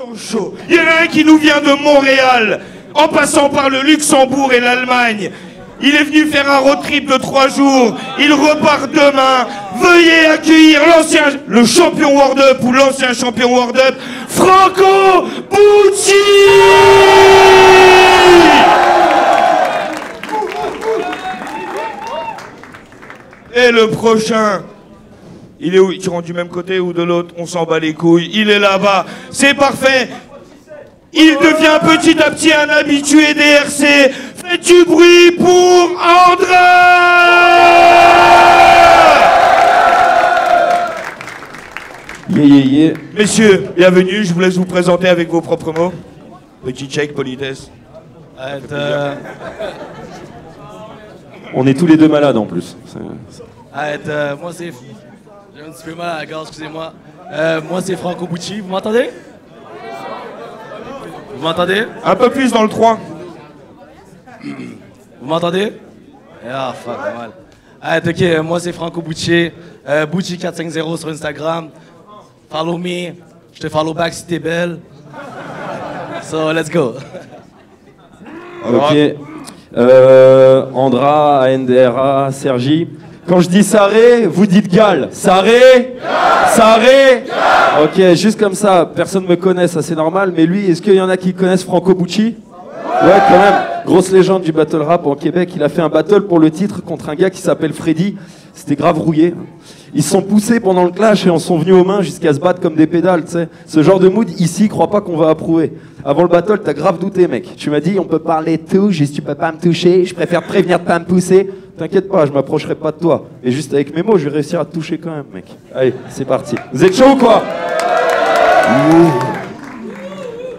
sont chauds. Il y en a un qui nous vient de Montréal, en passant par le Luxembourg et l'Allemagne. Il est venu faire un road trip de 3 jours. Il repart demain. Veuillez accueillir le champion World Up ou l'ancien champion World Up, Franco Bucci. Et le prochain, il est où? Tu rentres du même côté ou de l'autre? On s'en bat les couilles. Il est là-bas. C'est parfait. Il devient petit à petit un habitué des RC. Faites du bruit pour Andra! Yeah. Messieurs, bienvenue. Je vous laisse vous présenter avec vos propres mots. Petit check, politesse. On est tous les deux malades en plus. Moi c'est... J'ai un petit peu mal à la gorge, excusez-moi. Moi c'est Franco Bucci, vous m'entendez? Vous m'entendez? Un peu plus dans le 3. Vous m'entendez? Ah, fuck, mal. Ok, moi c'est Franco Bucci. Bucci450 sur Instagram. Follow me. Je te follow back si t'es belle. So, let's go. Ok. Andra, ANDRA, Sergi. Quand je dis Saré, vous dites Gal. Saré? Saré? Ok, juste comme ça, personne me connaît, ça c'est normal. Mais lui, est-ce qu'il y en a qui connaissent Franco Bucci? Ouais, quand même. Grosse légende du battle rap en Québec. Il a fait un battle pour le titre contre un gars qui s'appelle Freddy. C'était grave rouillé. Ils se sont poussés pendant le clash et en sont venus aux mains jusqu'à se battre comme des pédales, tu sais. Ce genre de mood, ici, crois pas qu'on va approuver. Avant le battle, t'as grave douté, mec. Tu m'as dit, on peut parler de tout, juste tu peux pas me toucher, je préfère te prévenir de pas me pousser. T'inquiète pas, je m'approcherai pas de toi. Et juste avec mes mots, je vais réussir à te toucher quand même, mec. Allez, c'est parti. Vous êtes chaud ou quoi?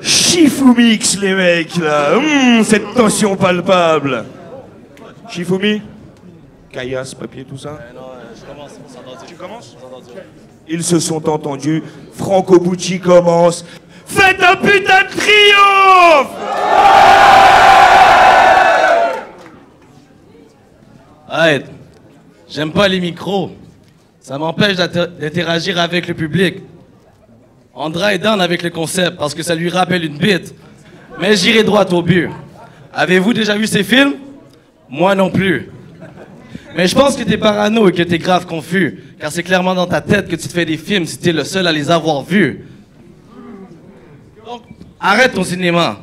Shifumix, les mecs, là. Cette tension palpable. Shifumi? Caillasse, papier, tout ça? Non, je commence, on s'est entendu. Tu commences? Ils se sont entendus. Franco Bucci commence. Faites un putain de triomphe! Arrête. J'aime pas les micros. Ça m'empêche d'interagir avec le public. Andra est down avec le concept parce que ça lui rappelle une bite. Mais j'irai droit au but. Avez-vous déjà vu ces films? Moi non plus. Mais je pense que t'es parano et que t'es grave confus. Car c'est clairement dans ta tête que tu te fais des films si t'es le seul à les avoir vus. Donc, arrête ton cinéma.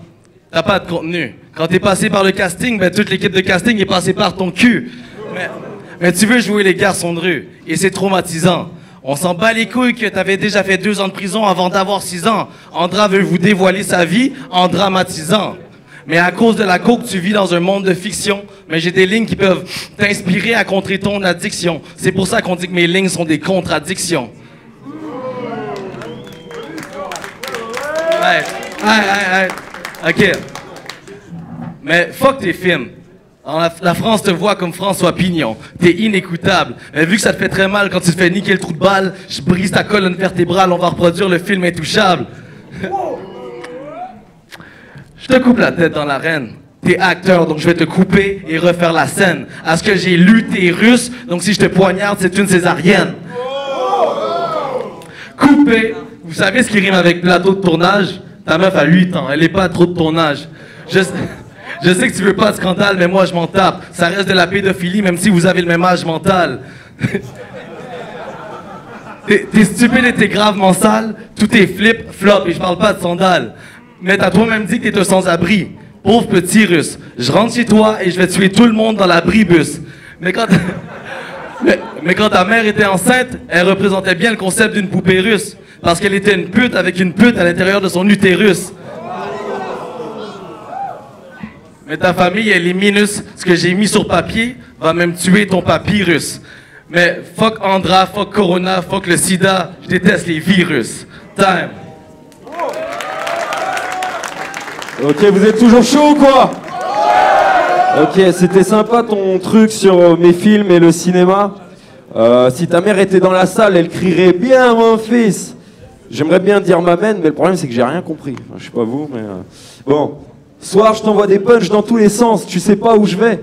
T'as pas de contenu. Quand t'es passé par le casting, ben toute l'équipe de casting est passée par ton cul. Mais tu veux jouer les garçons de rue. Et c'est traumatisant. On s'en bat les couilles que t'avais déjà fait 2 ans de prison avant d'avoir 6 ans. Andra veut vous dévoiler sa vie en dramatisant. Mais à cause de la coke, tu vis dans un monde de fiction. Mais j'ai des lignes qui peuvent t'inspirer à contrer ton addiction. C'est pour ça qu'on dit que mes lignes sont des contradictions. Ouais. Ok. Mais fuck tes films. La France te voit comme François Pignon. T'es inécoutable. Mais vu que ça te fait très mal quand tu te fais niquer le trou de balle, je brise ta colonne vertébrale, on va reproduire le film Intouchable. Je te coupe la tête dans l'arène. T'es acteur, donc je vais te couper et refaire la scène. À ce que j'ai lu, t'es russe, donc si je te poignarde, c'est une césarienne. Couper. Vous savez ce qui rime avec plateau de tournage? Ta meuf a 8 ans, elle est pas trop de ton âge. Je sais que tu veux pas de scandale, mais moi je m'en tape. Ça reste de la pédophilie, même si vous avez le même âge mental. T'es stupide et t'es gravement sale. Tout est flip, flop, et je parle pas de sandales. Mais t'as toi-même dit que t'es un sans-abri. Pauvre petit russe. Je rentre chez toi et je vais tuer tout le monde dans l'abribus. Mais quand ta mère était enceinte, elle représentait bien le concept d'une poupée russe. Parce qu'elle était une pute avec une pute à l'intérieur de son utérus. Mais ta famille, elle est minus. Ce que j'ai mis sur papier va même tuer ton papyrus. Mais fuck Andra, fuck Corona, fuck le sida. Je déteste les virus. Time. Ok, vous êtes toujours chaud ou quoi? Ok, c'était sympa ton truc sur mes films et le cinéma. Si ta mère était dans la salle, elle crierait bien mon fils. J'aimerais bien dire m'amène, mais le problème c'est que j'ai rien compris. Enfin, je sais pas vous, mais bon. Soir, je t'envoie des punchs dans tous les sens. Tu sais pas où je vais.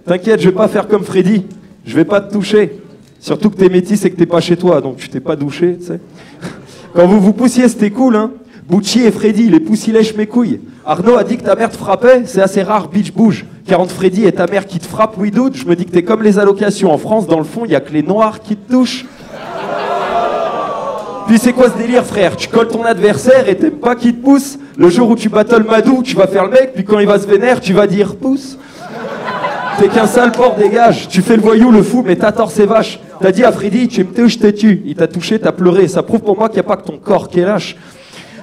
T'inquiète, je vais pas faire comme Freddy. Je vais pas te toucher. Surtout que t'es métis et que t'es pas chez toi, donc tu t'es pas douché, tu sais. Quand vous vous poussiez, c'était cool, hein. Bucci et Freddy, les poussis lèchent mes couilles. Arnaud a dit que ta mère te frappait, c'est assez rare, bitch bouge. 40 Freddy et ta mère qui te frappe, oui doute. Je me dis que t'es comme les allocations. En France, dans le fond, y a que les noirs qui te touchent. Puis c'est quoi ce délire, frère? Tu colles ton adversaire et t'aimes pas qu'il te pousse. Le jour où tu battles Madou, tu vas faire le mec, puis quand il va se vénère, tu vas dire pousse. T'es qu'un sale porc, dégage. Tu fais le voyou, le fou, mais t'as tort, c'est vache. T'as dit à Freddy, tu me touches, je te tue. Il t'a touché, t'as pleuré. Ça prouve pour moi qu'il n'y a pas que ton corps qui est lâche.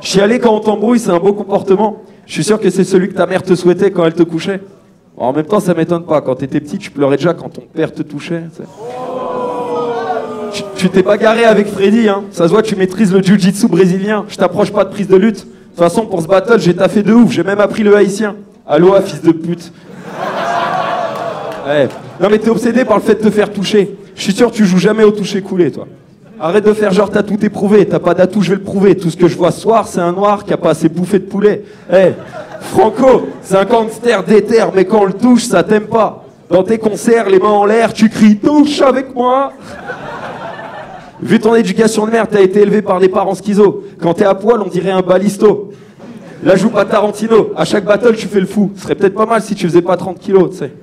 Chialer quand on t'embrouille, c'est un beau comportement. Je suis sûr que c'est celui que ta mère te souhaitait quand elle te couchait. En même temps, ça m'étonne pas. Quand t'étais petit, tu pleurais déjà quand ton père te touchait. Tu t'es pas garé avec Freddy, hein. Ça se voit, tu maîtrises le jiu-jitsu brésilien. Je t'approche pas de prise de lutte. De toute façon, pour ce battle, j'ai taffé de ouf. J'ai même appris le haïtien. Aloha, fils de pute. Ouais. Non mais t'es obsédé par le fait de te faire toucher. Je suis sûr que tu joues jamais au toucher coulé, toi. Arrête de faire genre t'as tout éprouvé. T'as pas d'atout, je vais le prouver. Tout ce que je vois ce soir, c'est un noir qui a pas assez bouffé de poulet. Hey, Franco, c'est un gangster déter, mais quand on le touche, ça t'aime pas. Dans tes concerts, les mains en l'air, tu cries touche avec moi. Vu ton éducation de merde, t'as été élevé par des parents schizo. Quand t'es à poil, on dirait un balisto. Là, joue pas Tarantino. À chaque battle, tu fais le fou. Ce serait peut-être pas mal si tu faisais pas 30 kilos, tu sais.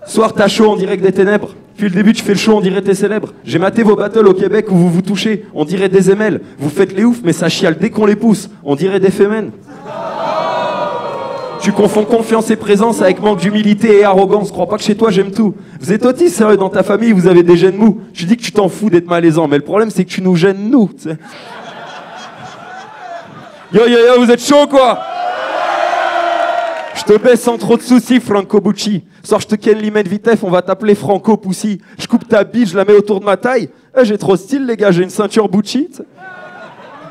Soir, t'as chaud, on dirait que des ténèbres. Puis le début, tu fais le show, on dirait t'es célèbre. J'ai maté vos battles au Québec où vous vous touchez. On dirait des ML. Vous faites les oufs, mais ça chiale dès qu'on les pousse. On dirait des fémènes. Tu confonds confiance et présence avec manque d'humilité et arrogance. Crois pas que chez toi j'aime tout. Vous êtes autistes, sérieux, dans ta famille, vous avez des gènes mous. Je dis que tu t'en fous d'être malaisant, mais le problème c'est que tu nous gênes nous. T'sais. Yo, vous êtes chaud quoi? Je te baisse sans trop de soucis, Franco Bucci. Sors, je te ken l'imène vitef, on va t'appeler Franco Poussy. Je coupe ta bite, je la mets autour de ma taille. J'ai trop style, les gars, j'ai une ceinture Bucci. T'sais.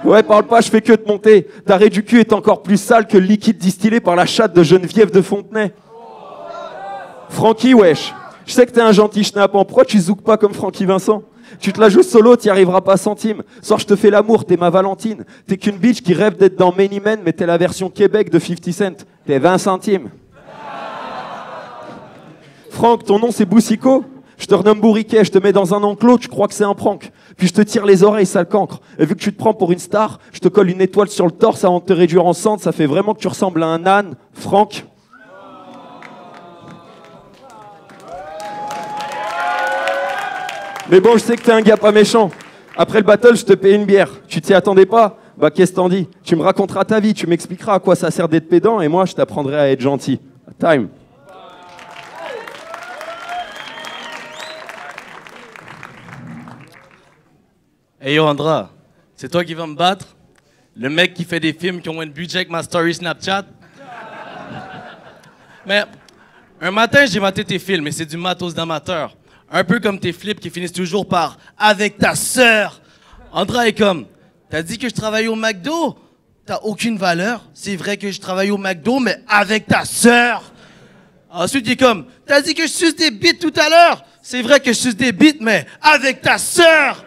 Ouais, parle pas, je fais que te monter. Ta raie du cul est encore plus sale que le liquide distillé par la chatte de Geneviève de Fontenay. Francky, wesh. Je sais que t'es un gentil schnapp, en pro, tu zoukes pas comme Francky Vincent. Tu te la joues solo, t'y arriveras pas centime. Soir, je te fais l'amour, t'es ma Valentine. T'es qu'une bitch qui rêve d'être dans Many Men, mais t'es la version Québec de 50 Cent. T'es 20 centimes. Franck, ton nom c'est Boussico? Je te renomme Bourriquet, je te mets dans un enclos, tu crois que c'est un prank. Puis je te tire les oreilles, sale cancre. Et vu que tu te prends pour une star, je te colle une étoile sur le torse avant de te réduire en cendres. Ça fait vraiment que tu ressembles à un âne, Franck. Mais bon, je sais que t'es un gars pas méchant. Après le battle, je te paye une bière. Tu t'y attendais pas? Bah qu'est-ce t'en dis? Tu me raconteras ta vie, tu m'expliqueras à quoi ça sert d'être pédant, et moi je t'apprendrai à être gentil. Time. Hey yo Andra, c'est toi qui vas me battre? Le mec qui fait des films qui ont un budget avec ma story Snapchat? Mais un matin, j'ai maté tes films et c'est du matos d'amateur. Un peu comme tes flips qui finissent toujours par « avec ta sœur ». Andra est comme « T'as dit que je travaille au McDo? T'as aucune valeur. C'est vrai que je travaille au McDo, mais avec ta sœur. » Ensuite, il est comme « T'as dit que je suce des bites tout à l'heure? C'est vrai que je suce des bites, mais avec ta sœur. »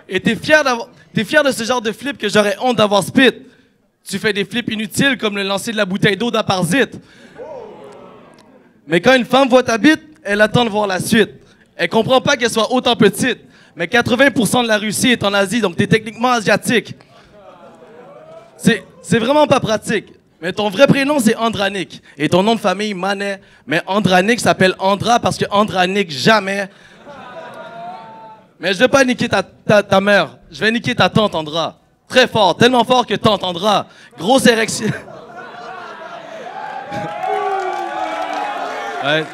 Et t'es fier de ce genre de flip que j'aurais honte d'avoir spit. Tu fais des flips inutiles comme le lancer de la bouteille d'eau d'Aparzite. Mais quand une femme voit ta bite, elle attend de voir la suite. Elle comprend pas qu'elle soit autant petite. Mais 80% de la Russie est en Asie, donc t'es techniquement asiatique. C'est vraiment pas pratique. Mais ton vrai prénom, c'est Andranik. Et ton nom de famille, Manet. Mais Andranik s'appelle Andra parce que Andranik jamais. Mais je vais pas niquer ta mère. Je vais niquer ta tante Andra. Très fort, tellement fort que tante Andra. Grosse érection. Ouais.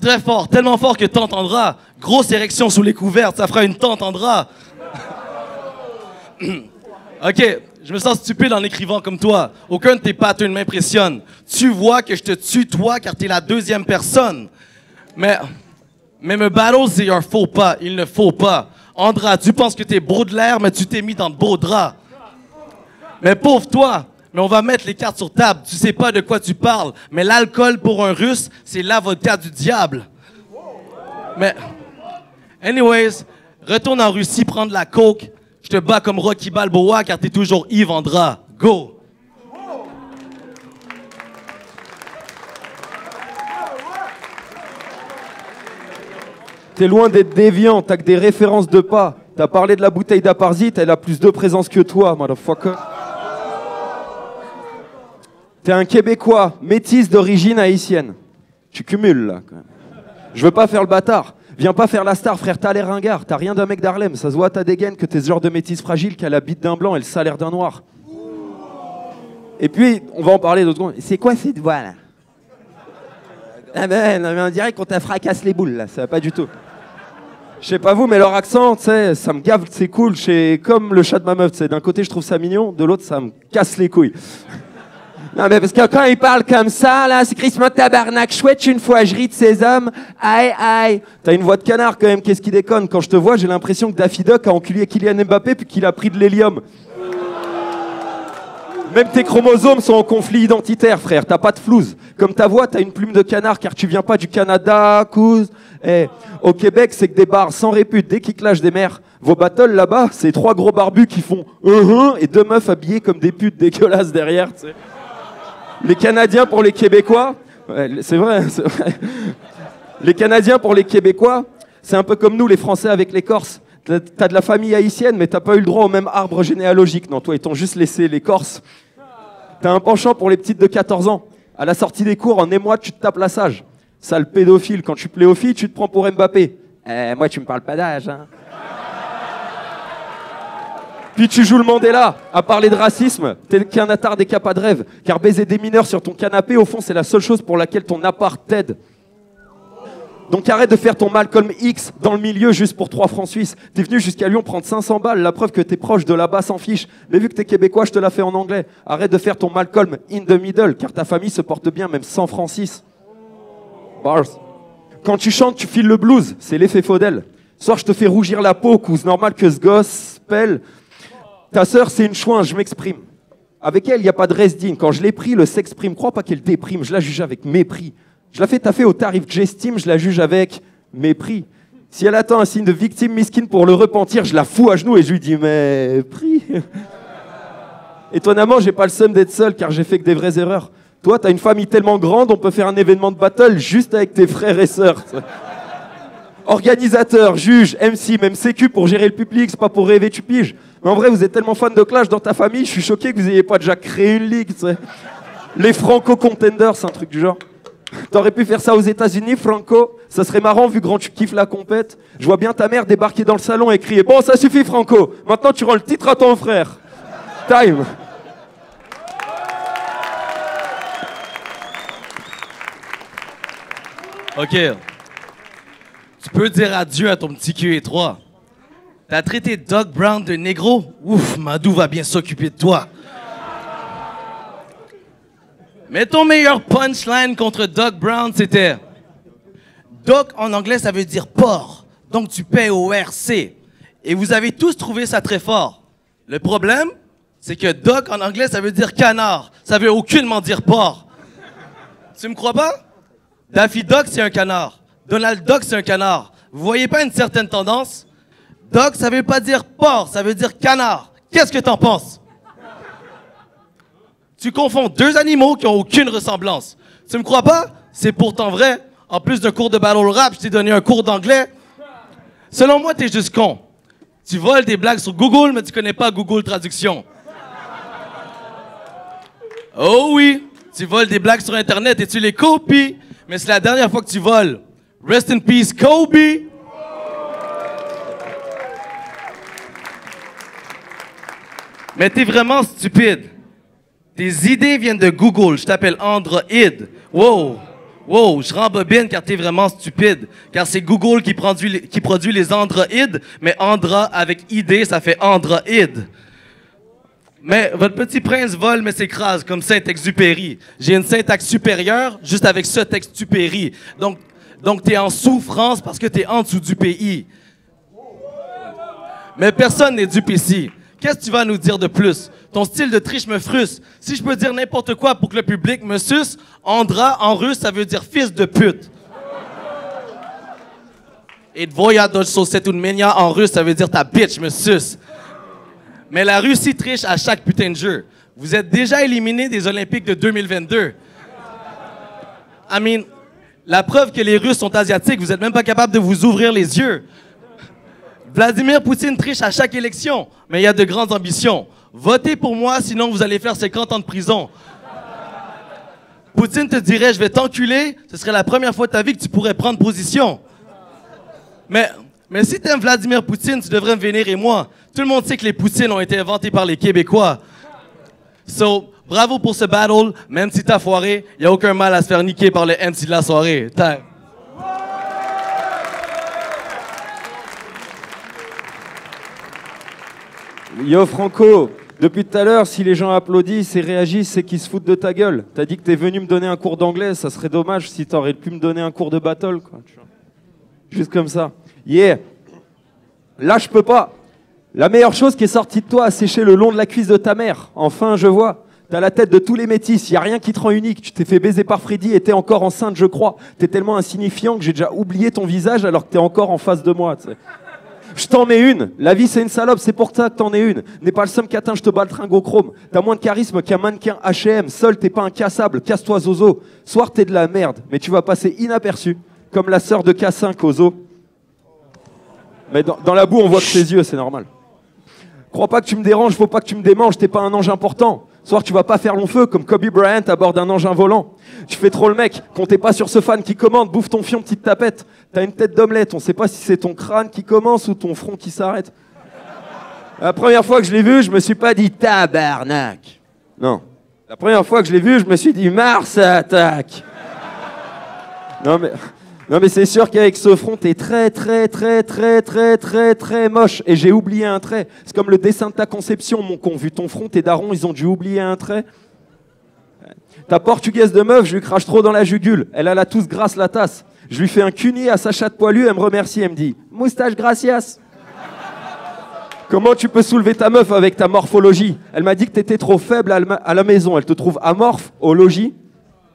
Très fort, tellement fort que tante Andra. Grosse érection sous les couvertes, ça fera une tante Andra. Ok, je me sens stupide en écrivant comme toi. Aucun de tes patterns m'impressionne. Tu vois que je te tutoie car t'es la deuxième personne. Mais me battle, c'est un faux pas. Il ne faut pas. Andra, tu penses que t'es Baudelaire, mais tu t'es mis dans de beaux draps. Mais pauvre toi, mais on va mettre les cartes sur table. Tu sais pas de quoi tu parles, mais l'alcool pour un Russe, c'est l'avocat du diable. Mais, anyways, retourne en Russie prendre la coke. Je te bats comme Rocky Balboa car t'es toujours Yves Andra. Go! T'es loin d'être déviant, t'as que des références de pas. T'as parlé de la bouteille d'Aparzite, elle a plus de présence que toi, motherfucker. T'es un Québécois, métis d'origine haïtienne. Tu cumules, là, quand même. Je veux pas faire le bâtard. Viens pas faire la star, frère, t'as l'air ringard. T'as rien d'un mec d'Harlem. Ça se voit à ta dégaine que t'es ce genre de métis fragile qui a la bite d'un blanc et le salaire d'un noir. Et puis, on va en parler 2 secondes. C'est quoi cette voix, là? Ah ben, non, mais on dirait qu'on t'a fracasse les boules, là. Ça va pas du tout. Je sais pas vous, mais leur accent, tu sais, ça me gave, c'est cool. C'est comme le chat de ma meuf, tu sais. D'un côté, je trouve ça mignon. De l'autre, ça me casse les couilles. Non, mais parce que quand il parle comme ça, là, c'est Christmas tabarnak chouette, une fois je ris de ces hommes, aïe, aïe. T'as une voix de canard quand même, qu'est-ce qui déconne? Quand je te vois, j'ai l'impression que Daffy Duck a enculé Kylian Mbappé puis qu'il a pris de l'hélium. Même tes chromosomes sont en conflit identitaire, frère, t'as pas de flouze. Comme ta voix, t'as une plume de canard car tu viens pas du Canada, couse. Eh, au Québec, c'est que des bars sans répute, dès qu'ils clashent des mères. Vos battles là-bas, c'est 3 gros barbus qui font et 2 meufs habillées comme des putes dégueulasses derrière, tu sais. Les Canadiens pour les Québécois, ouais, c'est vrai. Les Canadiens pour les Québécois, c'est un peu comme nous les Français avec les Corses. T'as de la famille haïtienne, mais t'as pas eu le droit au même arbre généalogique. Non, toi, ils t'ont juste laissé les Corses. T'as un penchant pour les petites de 14 ans. À la sortie des cours, en émoi, tu te tapes la sage. Sale pédophile, quand tu pléophiles, tu te prends pour Mbappé. Moi, tu me parles pas d'âge, hein. Puis tu joues le Mandela, à parler de racisme, t'es qu'un attard des capas de rêve, car baiser des mineurs sur ton canapé, au fond, c'est la seule chose pour laquelle ton appart t'aide. Donc arrête de faire ton Malcolm X dans le milieu juste pour 3 francs suisses. T'es venu jusqu'à Lyon prendre 500 balles, la preuve que t'es proche de là-bas s'en fiche. Mais vu que t'es québécois, je te la fais en anglais. Arrête de faire ton Malcolm in the middle, car ta famille se porte bien, même sans Francis. Bars. Quand tu chantes, tu files le blues, c'est l'effet Faudel. Soir, je te fais rougir la peau, cause normal que ce gosse pèle. Ta sœur, c'est une chouin, je m'exprime. Avec elle, il n'y a pas de resdine. Quand je l'ai pris, le s'exprime. Crois pas qu'elle déprime, je la juge avec mépris. Je la fais taffer au tarif que j'estime, je la juge avec mépris. Si elle attend un signe de victime misquine pour le repentir, je la fous à genoux et je lui dis mépris. Étonnamment, j'ai pas le seum d'être seul car j'ai fait que des vraies erreurs. Toi, t'as une famille tellement grande, on peut faire un événement de battle juste avec tes frères et sœurs. Organisateur, juge, MC, même sécu pour gérer le public, c'est pas pour rêver, tu piges. Mais en vrai, vous êtes tellement fan de Clash dans ta famille, je suis choqué que vous ayez pas déjà créé une ligue, tu sais. Les Franco Contenders, c'est un truc du genre. T'aurais pu faire ça aux États-Unis, Franco. Ça serait marrant vu grand tu kiffes la compète. Je vois bien ta mère débarquer dans le salon et crier « Bon, ça suffit, Franco. Maintenant, tu rends le titre à ton frère. » Time. OK. Tu peux dire adieu à ton petit QE3. T'as traité Doc Brown de négro? Ouf, Madou va bien s'occuper de toi. Mais ton meilleur punchline contre Doc Brown, c'était Doc en anglais, ça veut dire porc. Donc tu paies au RC. Et vous avez tous trouvé ça très fort. Le problème, c'est que Doc en anglais, ça veut dire canard. Ça veut aucunement dire porc. Tu me crois pas? Daffy Duck, c'est un canard. Donald Duck, c'est un canard. Vous voyez pas une certaine tendance? Duck, ça veut pas dire porc, ça veut dire canard. Qu'est-ce que t'en penses? Tu confonds 2 animaux qui ont aucune ressemblance. Tu me crois pas? C'est pourtant vrai. En plus d'un cours de battle rap, je t'ai donné un cours d'anglais. Selon moi, t'es juste con. Tu voles des blagues sur Google, mais tu connais pas Google Traduction. Oh oui, tu voles des blagues sur Internet et tu les copies. Mais c'est la dernière fois que tu voles. Rest in peace, Kobe. Mais t'es vraiment stupide. Tes idées viennent de Google. Je t'appelle Android. Wow. Wow, je rembobine car t'es vraiment stupide. Car c'est Google qui produit les Android, mais Andra avec ID, ça fait Android. Mais votre petit prince vole mais s'écrase comme Saint-Exupéry. J'ai une syntaxe supérieure juste avec ce textupéry. Donc t'es en souffrance parce que t'es en dessous du pays. Mais personne n'est dupe ici. Qu'est-ce que tu vas nous dire de plus? Ton style de triche me frustre. Si je peux dire n'importe quoi pour que le public me suce, Andra, en russe, ça veut dire fils de pute. Et Dvoya Dojsosetунmenia, en russe, ça veut dire ta bitch me suce. Mais la Russie triche à chaque putain de jeu. Vous êtes déjà éliminé des Olympiques de 2022. I mean, la preuve que les Russes sont asiatiques, vous êtes même pas capable de vous ouvrir les yeux. Vladimir Poutine triche à chaque élection, mais il a de grandes ambitions. Votez pour moi, sinon vous allez faire 50 ans de prison. Poutine te dirait, je vais t'enculer, ce serait la première fois de ta vie que tu pourrais prendre position. Mais si t'aimes Vladimir Poutine, tu devrais me vénérer moi. Tout le monde sait que les Poutines ont été inventés par les Québécois. So, bravo pour ce battle, même si t'as foiré, y a aucun mal à se faire niquer par le MC de la soirée. Yo Franco, depuis tout à l'heure, si les gens applaudissent et réagissent, c'est qu'ils se foutent de ta gueule. T'as dit que t'es venu me donner un cours d'anglais, ça serait dommage si t'aurais pu me donner un cours de battle, quoi. Tu vois. Juste comme ça. Yeah. Là, je peux pas. La meilleure chose qui est sortie de toi a séché le long de la cuisse de ta mère. Enfin, je vois. T'as la tête de tous les métis, y a rien qui te rend unique. Tu t'es fait baiser par Freddy et t'es encore enceinte, je crois. T'es tellement insignifiant que j'ai déjà oublié ton visage alors que t'es encore en face de moi, tu sais. Je t'en mets une. La vie, c'est une salope, c'est pour ça que t'en es une. N'aie pas le seum qu'atteint, je te bats le tringle au chrome. T'as moins de charisme qu'un mannequin H&M. Seul, t'es pas incassable. Casse-toi, Zozo. Soir, t'es de la merde, mais tu vas passer inaperçu. Comme la sœur de K5 au zoo. Mais dans la boue, on voit que ses yeux, c'est normal. Crois pas que tu me déranges, faut pas que tu me démanges. T'es pas un ange important. Soir, tu vas pas faire long feu comme Kobe Bryant à bord d'un engin volant. Tu fais trop le mec, comptez pas sur ce fan qui commande, bouffe ton fion, petite tapette. T'as une tête d'omelette, on sait pas si c'est ton crâne qui commence ou ton front qui s'arrête. La première fois que je l'ai vu, je me suis pas dit tabarnak. Non. La première fois que je l'ai vu, je me suis dit Mars attaque. Non mais c'est sûr qu'avec ce front, t'es très moche. Et j'ai oublié un trait. C'est comme le dessin de ta conception, mon con. Vu ton front, tes darons, ils ont dû oublier un trait. Ta portugaise de meuf, je lui crache trop dans la jugule. Elle a la tousse grasse la tasse. Je lui fais un cunier à sa chatte poilue, elle me remercie, elle me dit « Moustache gracias ». Comment tu peux soulever ta meuf avec ta morphologie? Elle m'a dit que t'étais trop faible à la maison. Elle te trouve amorphe au logis.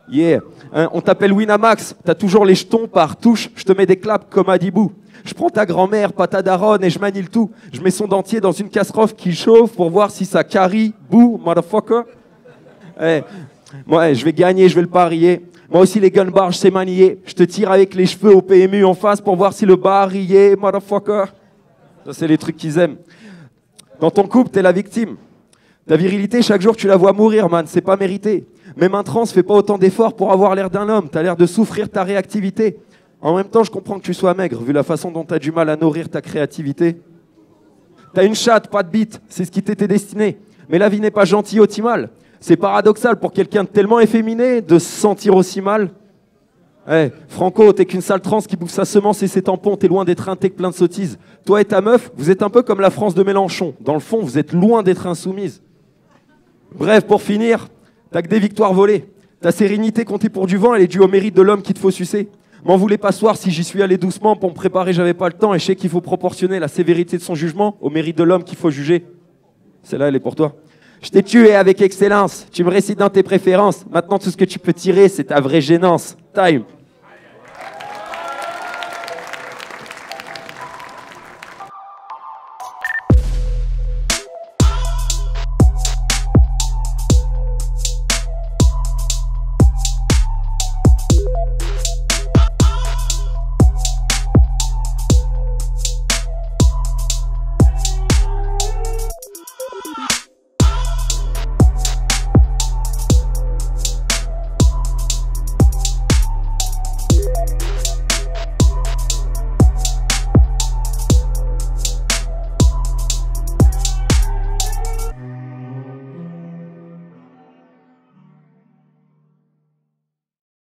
Yeah. Hein, on t'appelle Winamax, t'as toujours les jetons par touche, je te mets des claps comme Adibou. Je prends ta grand-mère, pas ta daronne et je manie le tout. Je mets son dentier dans une casserole qui chauffe pour voir si ça carie, bouh, motherfucker. Eh, moi, je vais gagner, je vais le parier. Moi aussi, les gun bars, je sais manier. Je te tire avec les cheveux au PMU en face pour voir si le bar y est, motherfucker. Ça, c'est les trucs qu'ils aiment. Dans ton couple, t'es la victime. Ta virilité, chaque jour, tu la vois mourir, man. C'est pas mérité. Même un trans fait pas autant d'efforts pour avoir l'air d'un homme. T'as l'air de souffrir ta réactivité. En même temps, je comprends que tu sois maigre, vu la façon dont t'as du mal à nourrir ta créativité. T'as une chatte, pas de bite. C'est ce qui t'était destiné. Mais la vie n'est pas gentille optimale. C'est paradoxal pour quelqu'un de tellement efféminé de se sentir aussi mal. Hey, Franco, t'es qu'une sale trans qui bouffe sa semence et ses tampons. T'es loin d'être un tech plein de sottises. Toi et ta meuf, vous êtes un peu comme la France de Mélenchon. Dans le fond, vous êtes loin d'être insoumise. Bref, pour finir, t'as que des victoires volées. Ta sérénité comptée pour du vent, elle est due au mérite de l'homme qui te faut sucer. M'en voulez pas soir si j'y suis allé doucement pour me préparer, j'avais pas le temps. Et je sais qu'il faut proportionner la sévérité de son jugement au mérite de l'homme qu'il faut juger. Celle-là, elle est pour toi. Je t'ai tué avec excellence. Tu me récites dans tes préférences. Maintenant, tout ce que tu peux tirer, c'est ta vraie gênance. Time.